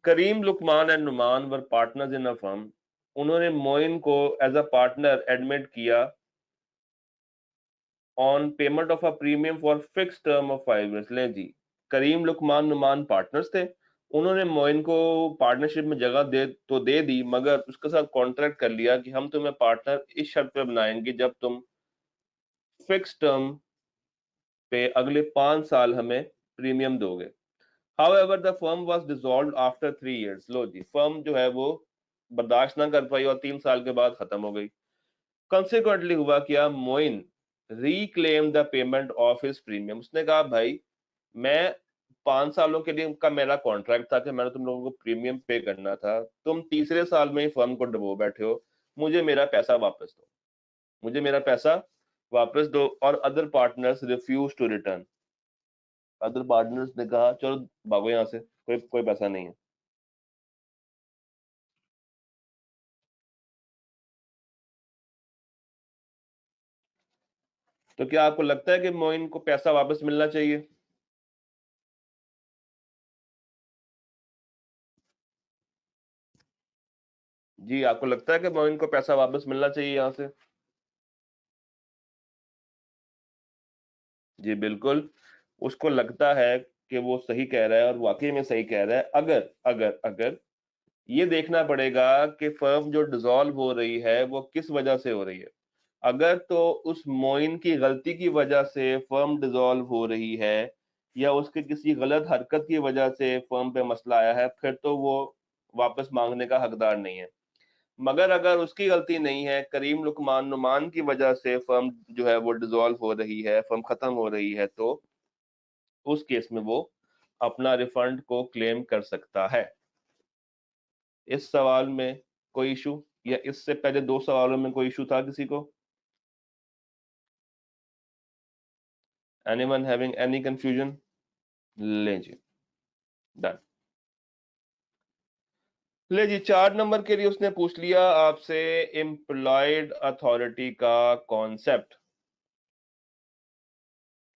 Karim, Lukman and Numan were partners in a firm. उन्होंने मोइन को as a partner admitted किया on payment of a premium for fix term of 5 years। ले जी, Karim, Lukman, Numan partners थे। उन्होंने मोइन को पार्टनरशिप में जगह दे दी, मगर उसके साथ कॉन्ट्रैक्ट कर लिया कि हम तुम्हें पार्टनर इस शर्त पे बनाएंगे जब तुम फिक्स टर्म पे अगले 5 साल हमें प्रीमियम दोगे। However, the firm was dissolved after 3 years। Low ji, firm जो है वो बर्दाश्त ना कर पाई और 3 साल के बाद खत्म हो गई। Consequently हुआ क्या, Moin reclaimed the payment of his premium। उसने कहा भाई, मैं 5 सालों के लिए का मेरा कॉन्ट्रैक्ट था कि मैंने तुम लोगों को प्रीमियम पे करना था, तुम तीसरे साल में ही फर्म को डुबो बैठे हो, मुझे मेरा पैसा वापस दो, मुझे मेरा पैसा वापस दो। और other partners refuse to return. Other partners ने कहा चलो भागो यहाँ से, कोई कोई पैसा नहीं है। तो क्या आपको लगता है कि मोइन को पैसा वापस मिलना चाहिए? जी, आपको लगता है कि मोइन को पैसा वापस मिलना चाहिए यहाँ से? जी बिल्कुल, उसको लगता है कि वो सही कह रहा है और वाकई में सही कह रहा है। अगर अगर अगर ये देखना पड़ेगा कि फर्म जो डिसॉल्व हो रही है वो किस वजह से हो रही है। अगर तो उस मोइन की गलती की वजह से फर्म डिसॉल्व हो रही है या उसके किसी गलत हरकत की वजह से फर्म पे मसला आया है, फिर तो वो वापस मांगने का हकदार नहीं है। मगर अगर उसकी गलती नहीं है, करीम, लुकमान, नुमान की वजह से फर्म जो है वो डिसॉल्व हो रही है, फर्म खत्म हो रही है, तो उस केस में वो अपना रिफंड को क्लेम कर सकता है। इस सवाल में कोई इशू, या इससे पहले 2 सवालों में कोई इशू था किसी को? Anyone having any confusion? ले जी, डन। ले जी, 4 नंबर के लिए उसने पूछ लिया आपसे एम्प्लॉयड अथॉरिटी का कॉन्सेप्ट।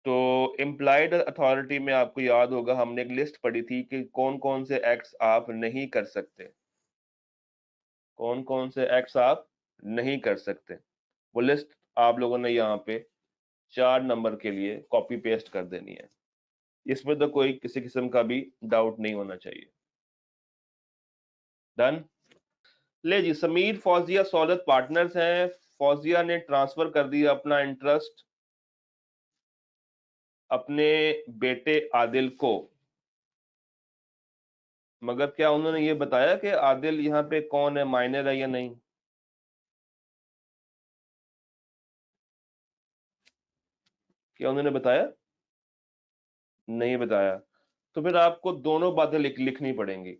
तो एम्प्लॉयड अथॉरिटी में आपको याद होगा हमने एक लिस्ट पढ़ी थी कि कौन कौन से एक्ट्स आप नहीं कर सकते, कौन कौन से एक्ट्स आप नहीं कर सकते। वो लिस्ट आप लोगों ने यहाँ पे 4 नंबर के लिए कॉपी पेस्ट कर देनी है। इसमें तो कोई किसी किस्म का भी डाउट नहीं होना चाहिए। डन। ले जी, समीर, फौजिया, सौलत पार्टनर्स हैं। फौजिया ने ट्रांसफर कर दिया अपना इंटरेस्ट अपने बेटे आदिल को, मगर क्या उन्होंने ये बताया कि आदिल यहाँ पे कौन है, माइनर है या नहीं? क्या उन्होंने बताया? नहीं बताया। तो फिर आपको दोनों बातें लिखनी पड़ेंगी।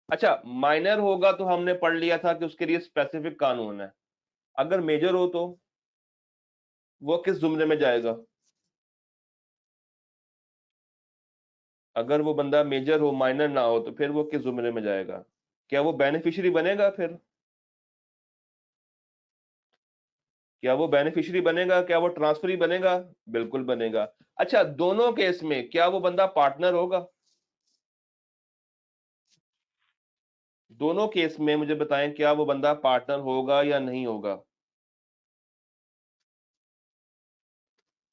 अच्छा, माइनर होगा तो हमने पढ़ लिया था कि उसके लिए स्पेसिफिक कानून है। अगर मेजर हो तो वो किस जुमरे में जाएगा? अगर वो बंदा मेजर हो, माइनर ना हो, तो फिर वो किस जुमरे में जाएगा? क्या वो बेनिफिशियरी बनेगा फिर? क्या वो बेनिफिशियरी बनेगा? क्या वो ट्रांसफरी बनेगा? बिल्कुल बनेगा। अच्छा, दोनों केस में क्या वो बंदा पार्टनर होगा? दोनों केस में मुझे बताएं, क्या वो बंदा पार्टनर होगा या नहीं होगा?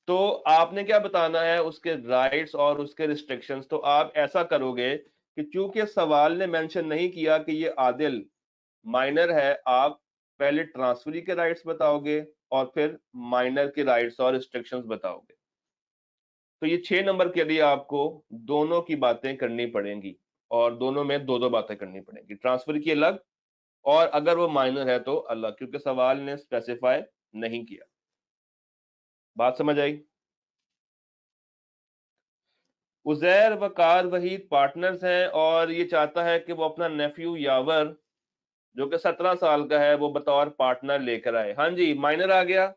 तो आपने क्या बताना है, उसके राइट्स और उसके रिस्ट्रिक्शंस। तो आप ऐसा करोगे कि चूंकि सवाल ने मेंशन नहीं किया कि ये आदिल माइनर है, आप पहले ट्रांसफरी के राइट्स बताओगे और फिर माइनर के राइट्स और रिस्ट्रिक्शंस बताओगे। तो ये 6 नंबर के लिए आपको दोनों की बातें करनी पड़ेंगी और दोनों में दो दो बातें करनी पड़ेंगी, ट्रांसफर की अलग और अगर वो माइनर है तो अलग, क्योंकि सवाल ने स्पेसिफाई नहीं किया। बात समझ आई? उजैर, वकार, वहीद पार्टनर्स हैं और ये चाहता है कि वो अपना नेफ्यू यावर जो कि 17 साल का है वो बतौर पार्टनर लेकर आए। हाँ जी, माइनर आ गया।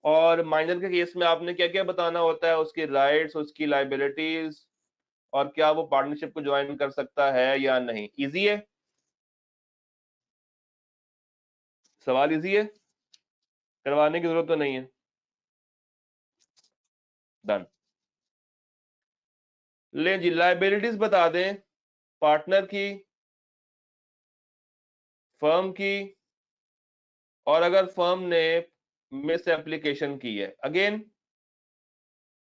और माइनर के केस में आपने क्या क्या बताना होता है, उसकी राइट्स, उसकी लाइबिलिटीज, और क्या वो पार्टनरशिप को ज्वाइन कर सकता है या नहीं। इजी है, सवाल इजी है, करवाने की जरूरत तो नहीं है। डन। ले जी, लाइबिलिटीज बता दें पार्टनर की, फर्म की, और अगर फर्म ने मिस एप्लीकेशन की है। अगेन,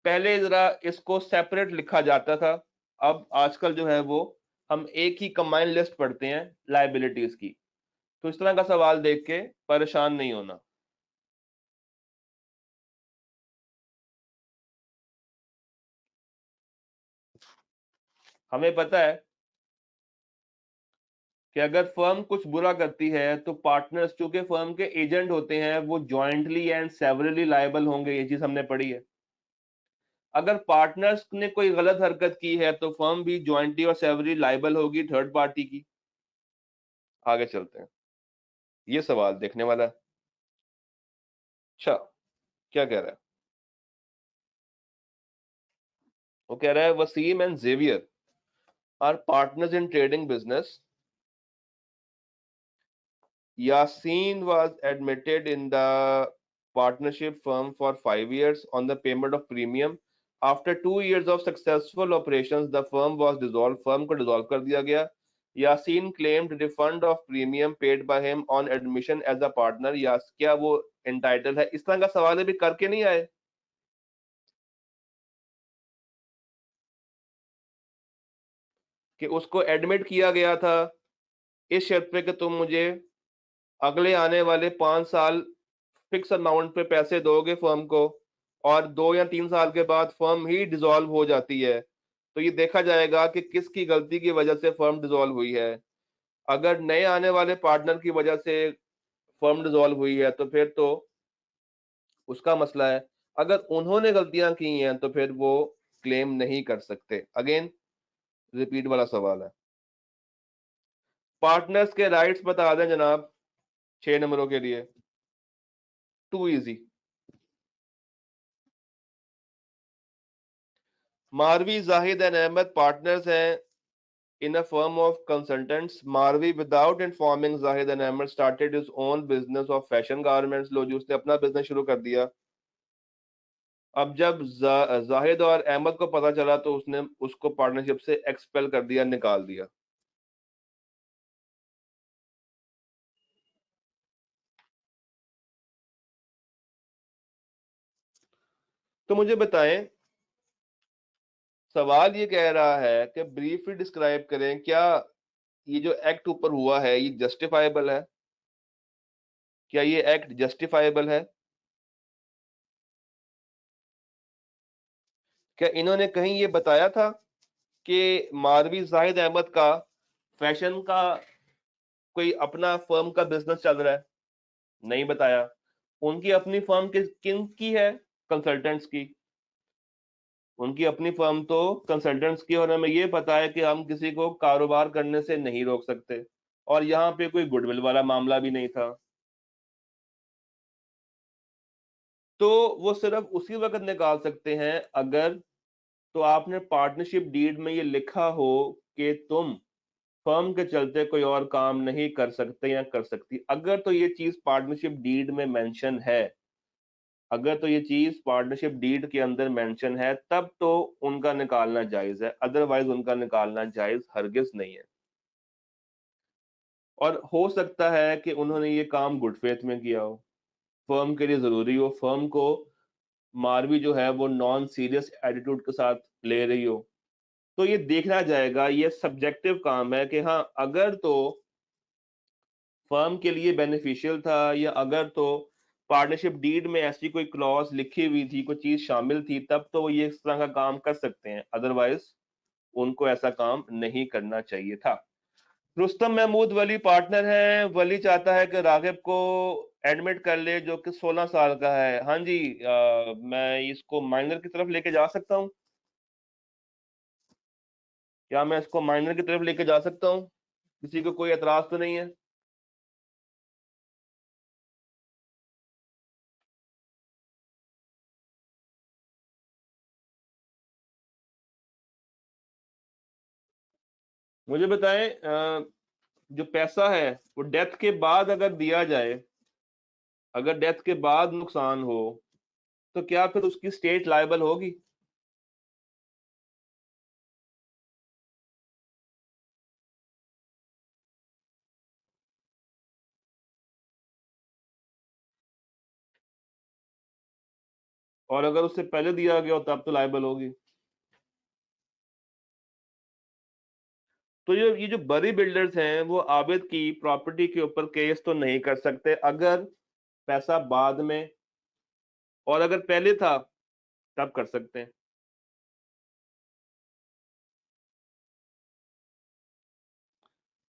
पहले जरा इसको सेपरेट लिखा जाता था, अब आजकल जो है वो हम एक ही कंबाइंड लिस्ट पढ़ते हैं लायबिलिटीज की। तो इस तरह का सवाल देख के परेशान नहीं होना। हमें पता है कि अगर फर्म कुछ बुरा करती है तो पार्टनर्स, चूंकि फर्म के एजेंट होते हैं, वो जॉइंटली एंड सेवरली लायबल होंगे, ये चीज हमने पढ़ी है। अगर पार्टनर्स ने कोई गलत हरकत की है तो फर्म भी जॉइंटली और सेवरली लायबल होगी थर्ड पार्टी की। आगे चलते हैं, ये सवाल देखने वाला है। अच्छा, क्या कह रहा है? वो कह रहा है Wasim and Xavier are partners in trading business. Yasin was admitted in the partnership firm for 5 years on the payment of premium. After 2 years of successful operations, the firm was dissolved. Firm को dissolve कर दिया गया. Yasin claimed refund of premium paid by him on admission as a partner. क्या वो entitled है? इस तरह का सवाल अभी करके नहीं आए कि उसको एडमिट किया गया था इस शर्त पे कि तुम मुझे अगले आने वाले 5 साल फिक्स अमाउंट पे पैसे दोगे फर्म को, और 2 या 3 साल के बाद फर्म ही डिसॉल्व हो जाती है, तो ये देखा जाएगा कि किसकी गलती की वजह से फर्म डिसॉल्व हुई है। अगर नए आने वाले पार्टनर की वजह से फर्म डिसॉल्व हुई है तो फिर तो उसका मसला है। अगर उन्होंने गलतियां की हैं तो फिर वो क्लेम नहीं कर सकते। अगेन, रिपीट वाला सवाल है। पार्टनर्स के राइट्स बता दें जनाब, 6 नंबरों के लिए। Too easy. Marvi, Zahid and Ahmad partners हैं in a firm of consultants. Marvi, without informing Zahid and Ahmed, started his own business of fashion garments. लो जी, उसने अपना बिजनेस शुरू कर दिया। अब जब जाहिद और अहमद को पता चला तो उसने उसको पार्टनरशिप से एक्सपेल कर दिया, निकाल दिया। तो मुझे बताएं, सवाल ये कह रहा है कि ब्रीफली डिस्क्राइब करें, क्या ये जो एक्ट ऊपर हुआ है ये जस्टिफाइबल है? क्या ये एक्ट जस्टिफाइबल है? क्या इन्होंने कहीं ये बताया था कि मारवी जाहिद अहमद का फैशन का कोई अपना फर्म का बिजनेस चल रहा है? नहीं बताया। उनकी अपनी फर्म किन की है? कंसल्टेंट्स की। उनकी अपनी फर्म तो कंसल्टेंट्स की, और हमें ये पता है कि हम किसी को कारोबार करने से नहीं रोक सकते, और यहाँ पे कोई गुडविल वाला मामला भी नहीं था। तो वो सिर्फ उसी वक्त निकाल सकते हैं अगर तो आपने पार्टनरशिप डीड में ये लिखा हो कि तुम फर्म के चलते कोई और काम नहीं कर सकते या कर सकती। अगर तो ये चीज पार्टनरशिप डीड में मेंशन है, अगर तो ये चीज पार्टनरशिप डीड के अंदर मेंशन है, तब तो उनका निकालना जायज है, अदरवाइज उनका निकालना जायज हरगिज नहीं है। और हो सकता है कि उन्होंने ये काम गुड फेथ में किया हो, फर्म के लिए जरूरी हो, फर्म को मारवी जो है वो नॉन सीरियस एटीट्यूड के साथ ले रही हो। तो ये देखना जाएगा, ये सब्जेक्टिव काम है कि हाँ, अगर तो फर्म के लिए बेनिफिशियल था, या अगर तो पार्टनरशिप डीड में ऐसी कोई क्लॉज लिखी हुई थी, कोई चीज शामिल थी, तब तो वो ये इस तरह का काम कर सकते हैं, अदरवाइज उनको ऐसा काम नहीं करना चाहिए था। रुस्तम महमूद वली पार्टनर है। वली चाहता है कि रागिब को एडमिट कर ले, जो कि 16 साल का है। हाँ जी, मैं इसको माइनर की तरफ लेके जा सकता हूँ? क्या मैं इसको माइनर की तरफ लेके जा सकता हूँ? किसी को कोई एतराज तो नहीं है? मुझे बताएं, जो पैसा है वो डेथ के बाद अगर दिया जाए, अगर डेथ के बाद नुकसान हो, तो क्या फिर उसकी स्टेट लायबल होगी? और अगर उससे पहले दिया गया हो तब तो लायबल होगी। तो ये जो बड़ी बिल्डर्स हैं वो आबिद की प्रॉपर्टी के ऊपर केस तो नहीं कर सकते अगर पैसा बाद में, और अगर पहले था तब कर सकते हैं।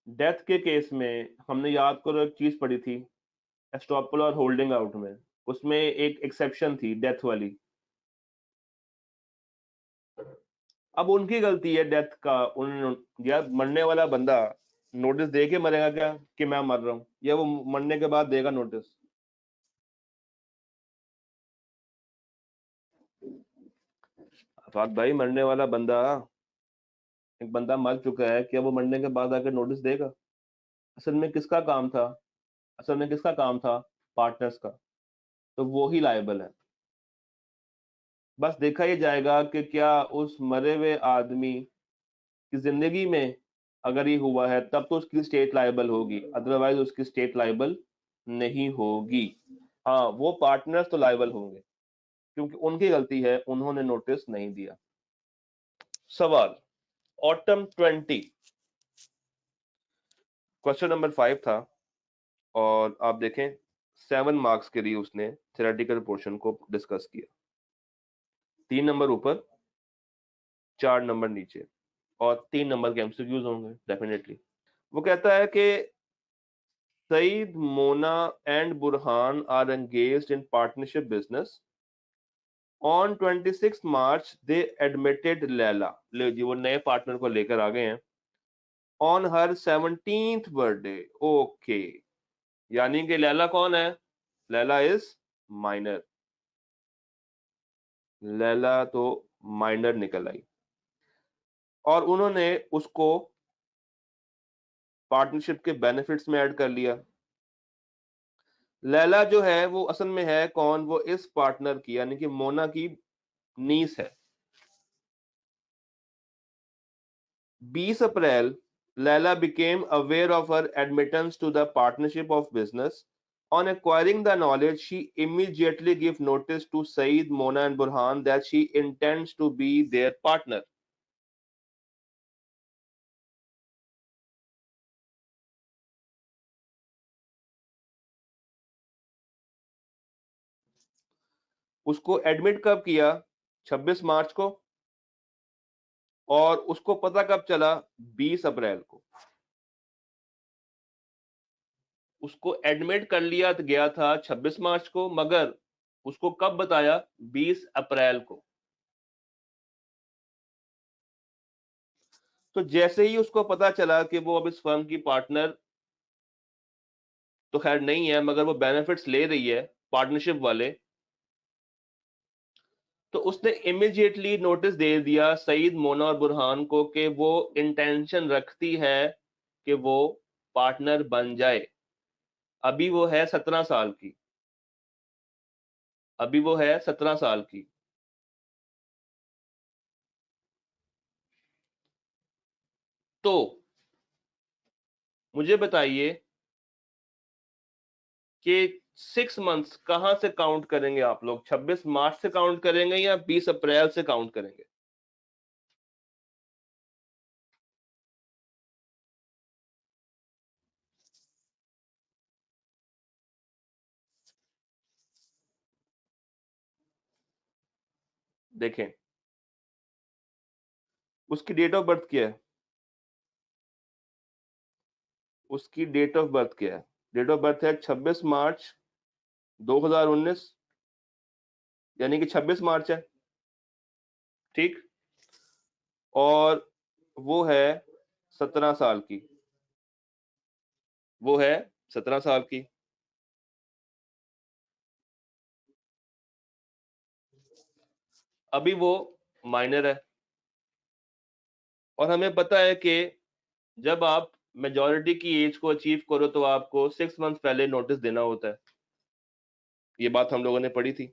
डेथ के केस में हमने याद करो एक चीज पढ़ी थी एस्टॉपल और होल्डिंग आउट में, उसमें एक एक्सेप्शन थी डेथ वाली। अब उनकी गलती है डेथ का, उन या मरने वाला बंदा नोटिस दे के मरेगा क्या कि मैं मर रहा हूं, या वो मरने के बाद देगा नोटिस? अफाक भाई, मरने वाला बंदा, एक बंदा मर चुका है, क्या वो मरने के बाद आकर नोटिस देगा? असल में किसका काम था? असल में किसका काम था? पार्टनर्स का। तो वो ही लायबल है। बस देखा ही जाएगा कि क्या उस मरे हुए आदमी की जिंदगी में अगर ये हुआ है तब तो उसकी स्टेट लायबल होगी, अदरवाइज उसकी स्टेट लायबल नहीं होगी। हाँ, वो पार्टनर्स तो लायबल होंगे क्योंकि उनकी गलती है, उन्होंने नोटिस नहीं दिया। सवाल ऑटम 20, क्वेश्चन नंबर 5 था, और आप देखें 7 मार्क्स के लिए उसने थ्योरेटिकल पोर्शन को डिस्कस किया। 3 नंबर ऊपर, 4 नंबर नीचे, और 3 नंबर के एमसीक्यूज होंगे डेफिनेटली। वो कहता है कि Saeed, Mona, and Burhan are engaged in partnership business. On 26 March, they admitted Laila, ले जी वो नए पार्टनर को लेकर आ गए हैं, on her 17th birthday. Okay, यानी कि लैला कौन है? Laila is minor. लैला तो माइनर निकल आई, और उन्होंने उसको पार्टनरशिप के बेनिफिट्स में ऐड कर लिया। लैला जो है वो असल में है कौन? वो इस पार्टनर की यानी कि मोना की नीस है। 20 अप्रैल, Laila became aware of her admittance to the partnership of business. On acquiring the knowledge, she immediately gave notice to Saeed, Mona, and Burhan that she intends to be their partner. उसको admit कब किया? 26 मार्च को। और उसको पता कब चला? 20 अप्रैल को। उसको एडमिट कर लिया गया था 26 मार्च को, मगर उसको कब बताया? 20 अप्रैल को। तो जैसे ही उसको पता चला कि वो अब इस फर्म की पार्टनर तो खैर नहीं है, मगर वो बेनिफिट्स ले रही है पार्टनरशिप वाले, तो उसने इमिडिएटली नोटिस दे दिया सईद, मोना और बुरहान को कि वो इंटेंशन रखती है कि वो पार्टनर बन जाए। अभी वो है 17 साल की। अभी वो है 17 साल की। तो मुझे बताइए कि 6 मंथ्स कहां से काउंट करेंगे आप लोग? 26 मार्च से काउंट करेंगे या 20 अप्रैल से काउंट करेंगे? देखें, उसकी डेट ऑफ बर्थ क्या है? उसकी डेट ऑफ बर्थ क्या है? डेट ऑफ बर्थ है 26 मार्च 2019, यानी कि 26 मार्च है, ठीक। और वो है 17 साल की। वो है 17 साल की। अभी वो माइनर है, और हमें पता है कि जब आप मेजॉरिटी की एज को अचीव करो तो आपको 6 मंथ पहले नोटिस देना होता है। ये बात हम लोगों ने पढ़ी थी।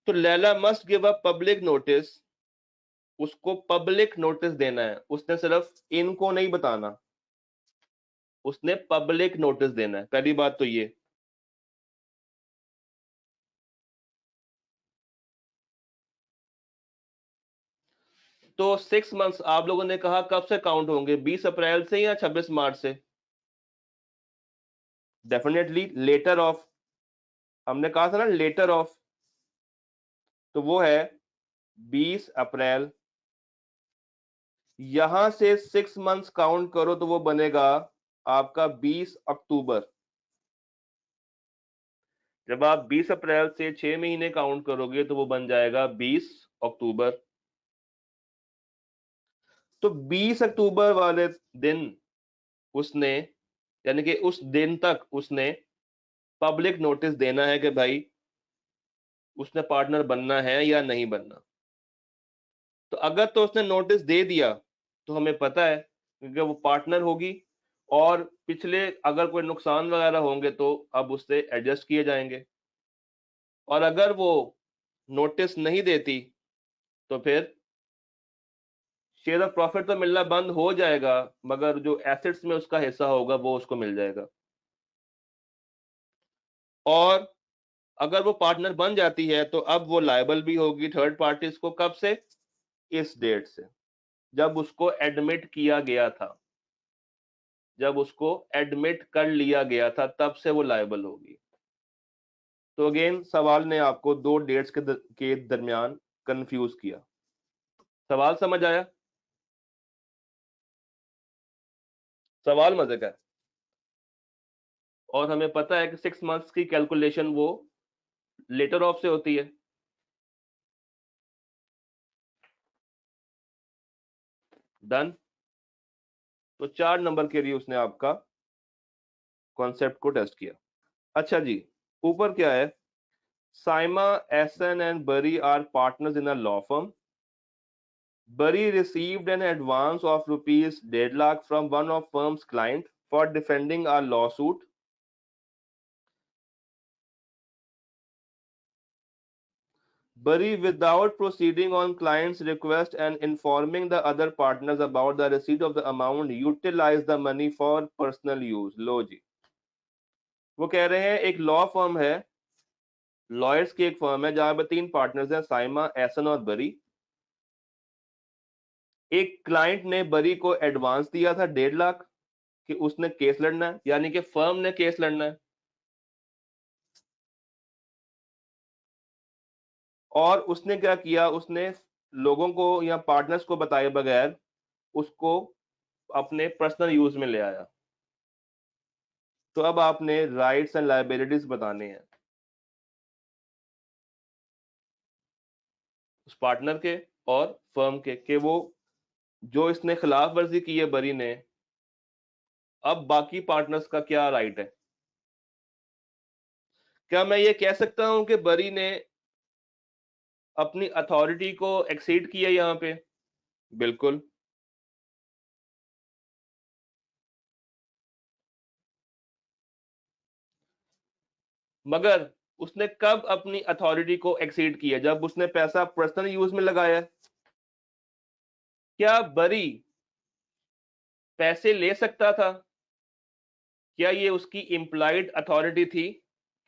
तो Laila must give a public notice. उसको पब्लिक नोटिस देना है, उसने सिर्फ इनको नहीं बताना, उसने पब्लिक नोटिस देना है। पहली बात तो ये। तो 6 मंथ्स आप लोगों ने कहा कब से काउंट होंगे, 20 अप्रैल से या 26 मार्च से? डेफिनेटली लेटर ऑफ, हमने कहा था ना लेटर ऑफ, तो वो है 20 अप्रैल। यहां से 6 मंथ्स काउंट करो तो वो बनेगा आपका 20 अक्टूबर। जब आप 20 अप्रैल से 6 महीने काउंट करोगे तो वो बन जाएगा 20 अक्टूबर। तो 20 अक्टूबर वाले दिन उसने, यानी कि उस दिन तक उसने पब्लिक नोटिस देना है कि भाई उसने पार्टनर बनना है या नहीं बनना। तो अगर तो उसने नोटिस दे दिया तो हमें पता है क्योंकि वो पार्टनर होगी, और पिछले अगर कोई नुकसान वगैरह होंगे तो अब उससे एडजस्ट किए जाएंगे। और अगर वो नोटिस नहीं देती तो फिर शेयर ऑफ प्रॉफिट तो मिलना बंद हो जाएगा, मगर जो एसेट्स में उसका हिस्सा होगा वो उसको मिल जाएगा। और अगर वो पार्टनर बन जाती है तो अब वो लायबल भी होगी थर्ड पार्टीज को, कब से? इस डेट से, जब उसको एडमिट किया गया था, जब उसको एडमिट कर लिया गया था तब से वो लायबल होगी। तो अगेन सवाल ने आपको दो डेट्स के दरमियान कंफ्यूज किया। सवाल समझ आया? सवाल मजे का है। और हमें पता है कि 6 मंथ्स की कैलकुलेशन वो लेटर ऑफ से होती है। डन। तो 4 नंबर के लिए उसने आपका कॉन्सेप्ट को टेस्ट किया। अच्छा जी, ऊपर क्या है? Saima Ahsan and Bari are partners in a law firm. Bari received an advance of rupees 1.5 lakh from one of firm's client for defending a lawsuit. Bari, without proceeding on client's request and informing the other partners about the receipt of the amount, utilized the money for personal use. लो जी, वो कह रहे हैं एक law firm है, lawyers की एक firm है जहां पे 3 पार्टनर्स हैं, साइमा, एहसन और बरी। एक क्लाइंट ने बरी को एडवांस दिया था 1.5 लाख कि उसने केस लड़ना है, यानी कि फर्म ने केस लड़ना है। और उसने क्या किया, उसने लोगों को या पार्टनर्स को बताए बगैर उसको अपने पर्सनल यूज में ले आया। तो अब आपने राइट्स एंड लायबिलिटीज बताने हैं उस पार्टनर के और फर्म के, कि वो जो इसने खिलाफ वर्जी की है बरी ने, अब बाकी पार्टनर्स का क्या राइट है। क्या मैं ये कह सकता हूं कि बरी ने अपनी अथॉरिटी को एक्सीड किया यहां पे? बिल्कुल। मगर उसने कब अपनी अथॉरिटी को एक्सीड किया? जब उसने पैसा पर्सनल यूज में लगाया। क्या बरी पैसे ले सकता था? क्या ये उसकी इम्प्लाइड अथॉरिटी थी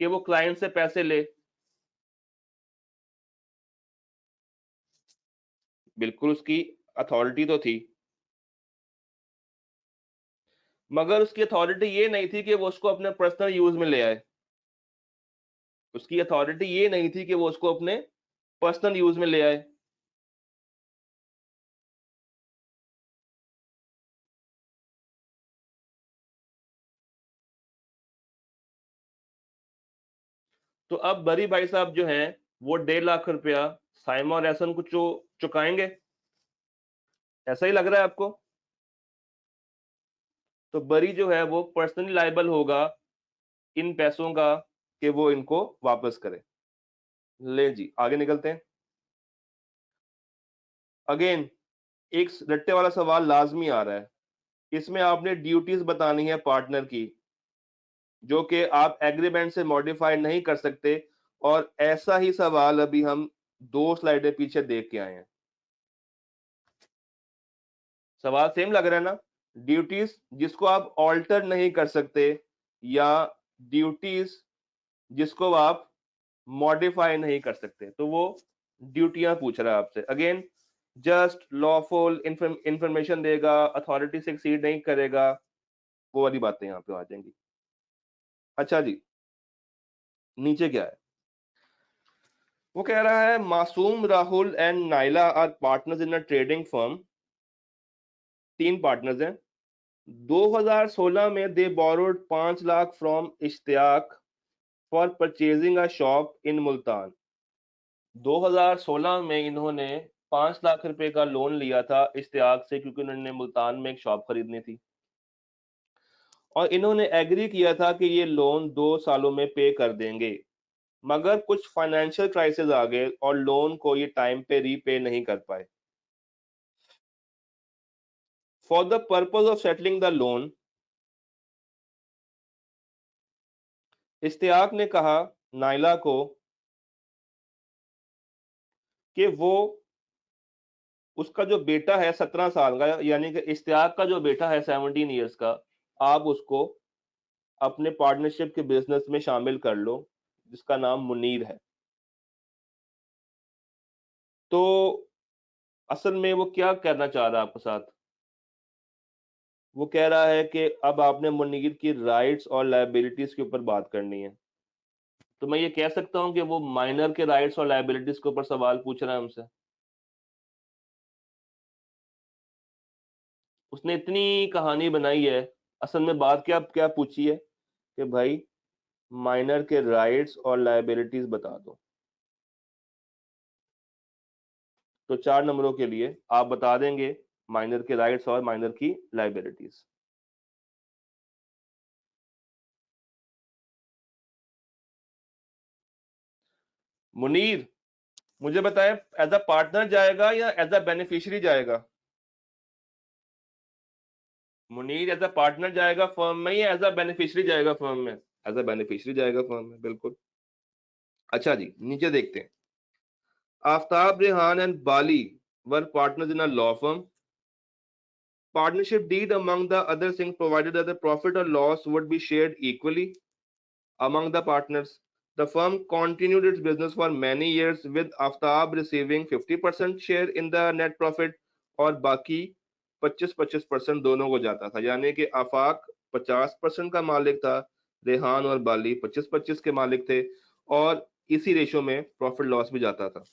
कि वो क्लाइंट से पैसे ले? बिल्कुल उसकी अथॉरिटी तो थी, मगर उसकी अथॉरिटी ये नहीं थी कि वो उसको अपने पर्सनल यूज में ले आए। उसकी अथॉरिटी ये नहीं थी कि वो उसको अपने पर्सनल यूज में ले आए। तो अब बरी भाई साहब जो हैं वो 1.5 लाख रुपया साइमा और एहसन को चुकाएंगे, ऐसा ही लग रहा है आपको? तो बरी जो है वो पर्सनली लायबल होगा इन पैसों का कि वो इनको वापस करे। ले जी, आगे निकलते हैं। अगेन एक रट्टे वाला सवाल लाजमी आ रहा है। इसमें आपने ड्यूटीज बतानी है पार्टनर की, जो कि आप एग्रीमेंट से मॉडिफाई नहीं कर सकते। और ऐसा ही सवाल अभी हम 2 स्लाइडें पीछे देख के आए हैं। सवाल सेम लग रहा है ना? ड्यूटीज जिसको आप ऑल्टर नहीं कर सकते, या ड्यूटीज जिसको आप मॉडिफाई नहीं कर सकते, तो वो ड्यूटियां पूछ रहा है आपसे। अगेन जस्ट लॉफुल इंफॉर्मेशन देगा, अथॉरिटी से एक्सीड नहीं करेगा, वो वाली बातें यहाँ पे आ जाएंगी। अच्छा जी, नीचे क्या है? वो कह रहा है Masoom, Rahul and Naila are partners in a trading firm. 3 partners हैं। 2016 में they borrowed 5 lakh from Ishtiaq for purchasing a shop in Multan. 2016 में इन्होंने 5 लाख रुपए का लोन लिया था इश्तियाक से, क्योंकि उन्होंने मुल्तान में एक शॉप खरीदनी थी, और इन्होंने एग्री किया था कि ये लोन 2 सालों में पे कर देंगे, मगर कुछ फाइनेंशियल क्राइसिस आ गए और लोन को ये टाइम पे रीपे नहीं कर पाए। For the purpose of settling the loan, Ishtiaq ने कहा नाइला को कि वो, उसका जो बेटा है 17 साल का, यानी कि इश्तियाक का जो बेटा है 17 ईयर्स का, आप उसको अपने पार्टनरशिप के बिजनेस में शामिल कर लो, जिसका नाम मुनीर है। तो असल में वो क्या करना चाह रहा है आपके साथ? वो कह रहा है कि अब आपने मुनीर की राइट्स और लायबिलिटीज के ऊपर बात करनी है। तो मैं ये कह सकता हूं कि वो माइनर के राइट्स और लायबिलिटीज के ऊपर सवाल पूछ रहा है हमसे। उसने इतनी कहानी बनाई है, असल में बात क्या क्या पूछी है कि भाई माइनर के राइट्स और लायबिलिटीज बता दो। तो 4 नंबरों के लिए आप बता देंगे माइनर के राइट्स और माइनर की लायबिलिटीज। मुनीर, मुझे बताएं, एज अ पार्टनर जाएगा या एज अ बेनिफिशियरी जाएगा? मुनीर एज अ पार्टनर जाएगा फर्म में या एज अ बेनिफिशियरी जाएगा फर्म में? एज अ बेनिफिशियरी जाएगा फर्म में, बिल्कुल। अच्छा जी, नीचे देखते हैं। Aftab, Rehan and Bali were partners in a law firm. Partnership deed, among the other things, provided that the profit or loss would be shared equally among the partners. The firm continued its business for many years, with Aftab receiving 50% share in the net profit और बाकी 25-25% दोनों को जाता था। यानी कि आफाक 50% का मालिक था, रेहान और बाली 25-25 के मालिक थे, और इसी रेशो में प्रॉफिट लॉस भी जाता था।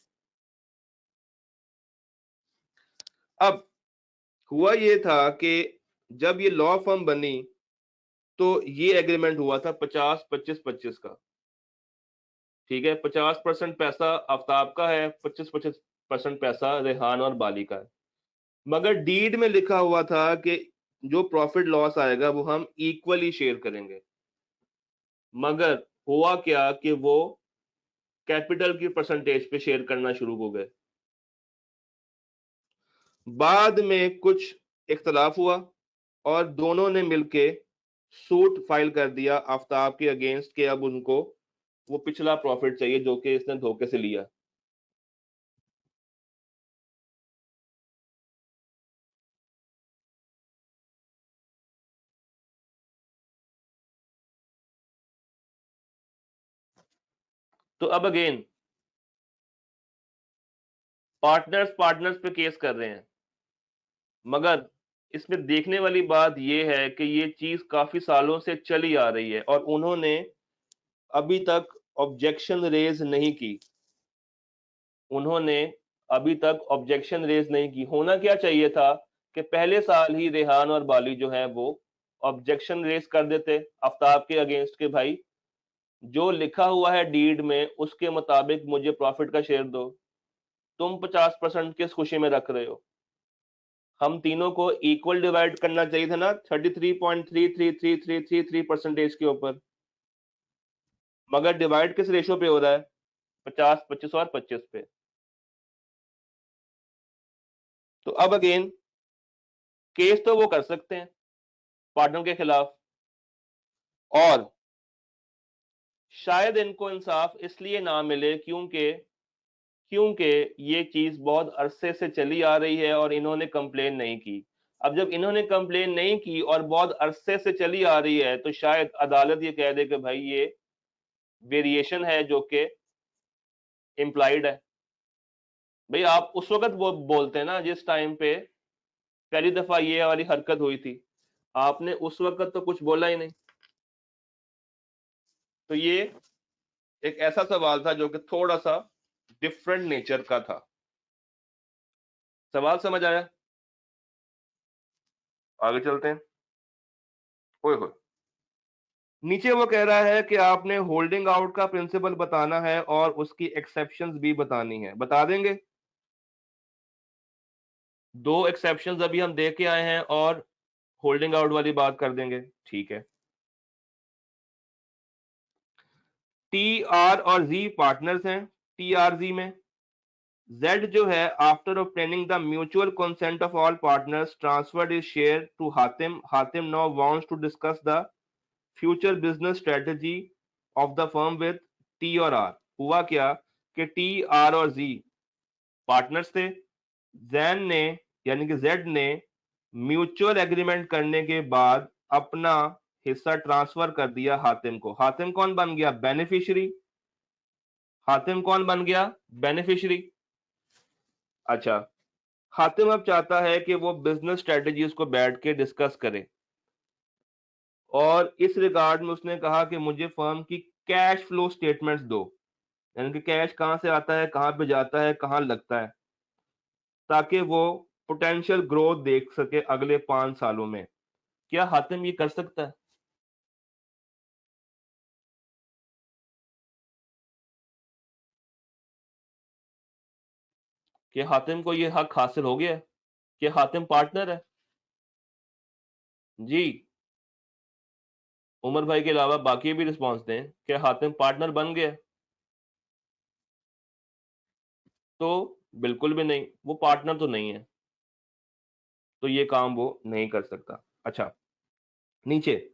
अब हुआ ये था कि जब ये लॉ फर्म बनी तो ये एग्रीमेंट हुआ था 50-25-25 का। ठीक है, 50% पैसा आफ्ताब का है, 25-25% पैसा रेहान और बाली का है। मगर डीड में लिखा हुआ था कि जो प्रॉफिट लॉस आएगा वो हम इक्वली शेयर करेंगे। मगर हुआ क्या कि वो कैपिटल की परसेंटेज पे शेयर करना शुरू हो गए। बाद में कुछ इख्तलाफ हुआ और दोनों ने मिलके सूट फाइल कर दिया आफ्ताब के अगेंस्ट के अब उनको वो पिछला प्रॉफिट चाहिए जो कि इसने धोखे से लिया। तो अब अगेन पार्टनर्स पार्टनर्स पे केस कर रहे हैं, मगर इसमें देखने वाली बात यह है कि ये चीज काफी सालों से चली आ रही है और उन्होंने अभी तक ऑब्जेक्शन रेज नहीं की। उन्होंने अभी तक ऑब्जेक्शन रेज नहीं की। होना क्या चाहिए था कि पहले साल ही रेहान और बाली जो है वो ऑब्जेक्शन रेज कर देते आफ्ताब के अगेंस्ट के भाई जो लिखा हुआ है डीड में उसके मुताबिक मुझे प्रॉफिट का शेयर दो। तुम 50% किस खुशी में रख रहे हो? हम तीनों को इक्वल डिवाइड करना चाहिए था ना 33.33333 परसेंटेज के ऊपर, मगर डिवाइड किस रेशो पे हो रहा है? 50-25 और 25 पे। तो अब अगेन केस तो वो कर सकते हैं पार्टनर के खिलाफ, और शायद इनको इंसाफ इसलिए ना मिले क्योंकि क्योंकि ये चीज बहुत अरसे से चली आ रही है और इन्होंने कंप्लेन नहीं की। अब जब इन्होंने कंप्लेन नहीं की और बहुत अरसे से चली आ रही है तो शायद अदालत ये कह दे कि भाई ये वेरिएशन है जो कि इम्प्लाइड है। भाई आप उस वक्त वो बोलते हैं ना जिस टाइम पे पहली दफा ये वाली हरकत हुई थी, आपने उस वक्त तो कुछ बोला ही नहीं। तो ये एक ऐसा सवाल था जो कि थोड़ा सा डिफरेंट नेचर का था। सवाल समझ आया? आगे चलते हैं। ओए होए, नीचे वो कह रहा है कि आपने होल्डिंग आउट का प्रिंसिपल बताना है और उसकी एक्सेप्शंस भी बतानी है। बता देंगे? दो एक्सेप्शंस अभी हम दे के आए हैं और होल्डिंग आउट वाली बात कर देंगे, ठीक है। टी आर और जी पार्टनर्स हैं। टी आर जी में Z जो है after obtaining the mutual consent of all partners transferred his share to Hatim. Hatim now wants to discuss the future business strategy of the firm with T और R। हुआ क्या कि T, R और Z partners थे। जैन ने यानी कि Z ने म्यूचुअल एग्रीमेंट करने के बाद अपना हिस्सा ट्रांसफर कर दिया हातिम को। हातिम कौन बन गया? बेनिफिशियरी। हातिम कौन बन गया? बेनिफिशियरी। अच्छा, हातिम अब चाहता है कि वो बिजनेस स्ट्रेटजीज को बैठ के डिस्कस करे और इस रिगार्ड में उसने कहा कि मुझे फर्म की कैश फ्लो स्टेटमेंट्स दो, यानी कि कैश कहां से आता है, कहां पे जाता है, कहां लगता है, ताकि वो पोटेंशियल ग्रोथ देख सके अगले 5 सालों में। क्या हातिम ये कर सकता है? कि हातिम को ये हक हासिल हो गया है कि हातिम पार्टनर है? जी, उमर भाई के अलावा बाकी भी रिस्पॉन्स दें कि हातिम पार्टनर बन गया है? तो बिल्कुल भी नहीं, वो पार्टनर तो नहीं है, तो ये काम वो नहीं कर सकता। अच्छा, नीचे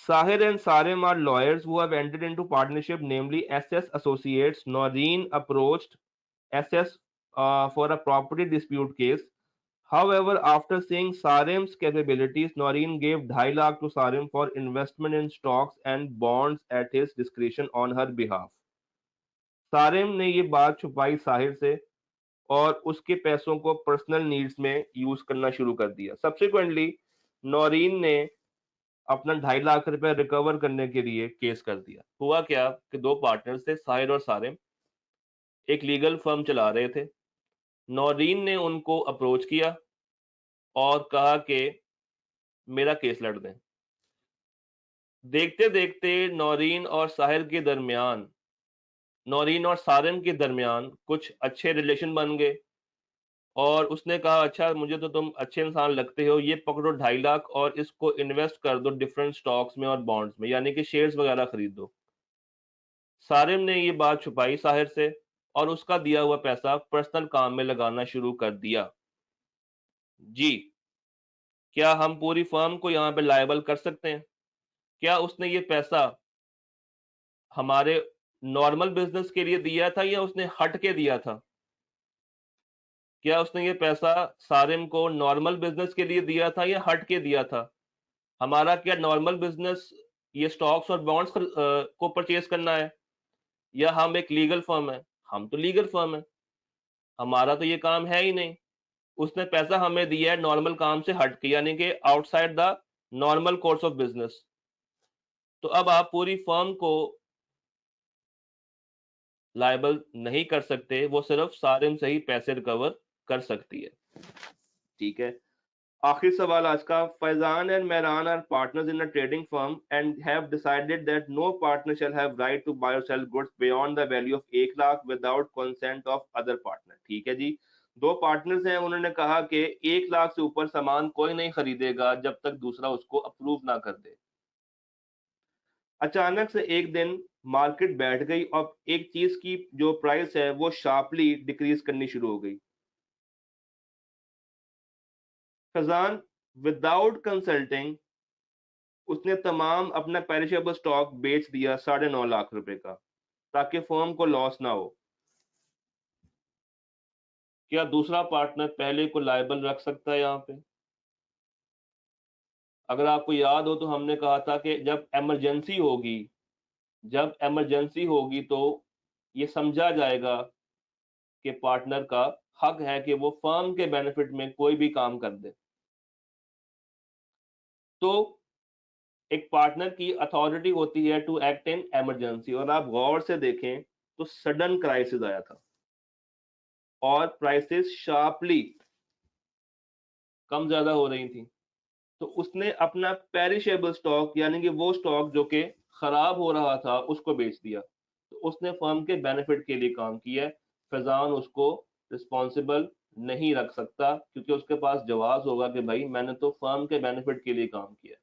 Sahir and Sarim are lawyers who have entered into partnership, namely SS Associates. Noreen approached SS for a property dispute case. However, after seeing Sarim's capabilities, Noreen gave 2.5 lakh to Sarim for investment in stocks and bonds at his discretion on her behalf. Sarim ने ये बात छुपाई साहिर से और उसके पैसों को personal needs में यूज करना शुरू कर दिया। सब्सिक्वेंटली नौरीन ने अपना 2.5 लाख रुपए रिकवर करने के लिए केस कर दिया। हुआ क्या कि दो पार्टनर्स थे, साहिर और सारिम, एक लीगल फर्म चला रहे थे। नौरीन ने उनको अप्रोच किया और कहा कि मेरा केस लड़ दें। देखते देखते नौरीन और सारिम के दरमियान कुछ अच्छे रिलेशन बन गए और उसने कहा अच्छा मुझे तो तुम अच्छे इंसान लगते हो, ये पकड़ो 2.5 लाख और इसको इन्वेस्ट कर दो डिफरेंट स्टॉक्स में और बॉन्ड्स में, यानी कि शेयर्स वगैरह खरीद दो। सारिम ने ये बात छुपाई साहिर से और उसका दिया हुआ पैसा पर्सनल काम में लगाना शुरू कर दिया। जी, क्या हम पूरी फर्म को यहाँ पे लायबल कर सकते हैं? क्या उसने ये पैसा हमारे नॉर्मल बिजनेस के लिए दिया था या उसने हट के दिया था? क्या उसने ये पैसा सारिम को नॉर्मल बिजनेस के लिए दिया था या हट के दिया था? हमारा क्या नॉर्मल बिजनेस ये स्टॉक्स और बॉन्ड्स को परचेज करना है, या हम एक लीगल फर्म है? हम तो लीगल फर्म है, हमारा तो ये काम है ही नहीं। उसने पैसा हमें दिया है नॉर्मल काम से हट के, यानी कि outside the normal course of business. तो अब आप पूरी फर्म को लायबल नहीं कर सकते, वो सिर्फ सारिम से ही पैसे रिकवर कर सकती है। ठीक है, आखिरी सवाल आज का। Faizan and Mehran are partners in a trading firm and have decided that no partner shall have right to buy or sell goods beyond the value of 1 lakh without consent of other partner. ठीक है जी, दो पार्टनर्स हैं, उन्होंने कहा कि 1 लाख से ऊपर सामान कोई नहीं खरीदेगा जब तक दूसरा उसको अप्रूव ना कर दे। अचानक से एक दिन मार्केट बैठ गई और एक चीज की जो प्राइस है वो शार्पली डिक्रीज करनी शुरू हो गई। खजान विदाउट कंसल्टिंग उसने तमाम अपना पेरिशेबल स्टॉक बेच दिया 9.5 लाख रुपए का, ताकि फर्म को लॉस ना हो। क्या दूसरा पार्टनर पहले को लायबल रख सकता है यहाँ पे? अगर आपको याद हो तो हमने कहा था कि जब इमरजेंसी होगी तो ये समझा जाएगा कि पार्टनर का हक है कि वो फर्म के बेनिफिट में कोई भी काम कर दे। तो एक पार्टनर की अथॉरिटी होती है टू एक्ट इन इमरजेंसी, और आप गौर से देखें तो सडन क्राइसिस आया था और प्राइसेस शार्पली कम ज्यादा हो रही थी, तो उसने अपना पेरिशेबल स्टॉक यानी कि वो स्टॉक जो कि खराब हो रहा था उसको बेच दिया। तो उसने फर्म के बेनिफिट के लिए काम किया है। फैजान उसको रिस्पॉन्सिबल नहीं रख सकता, क्योंकि उसके पास जवाब होगा कि भाई मैंने तो फर्म के बेनिफिट के लिए काम किया है।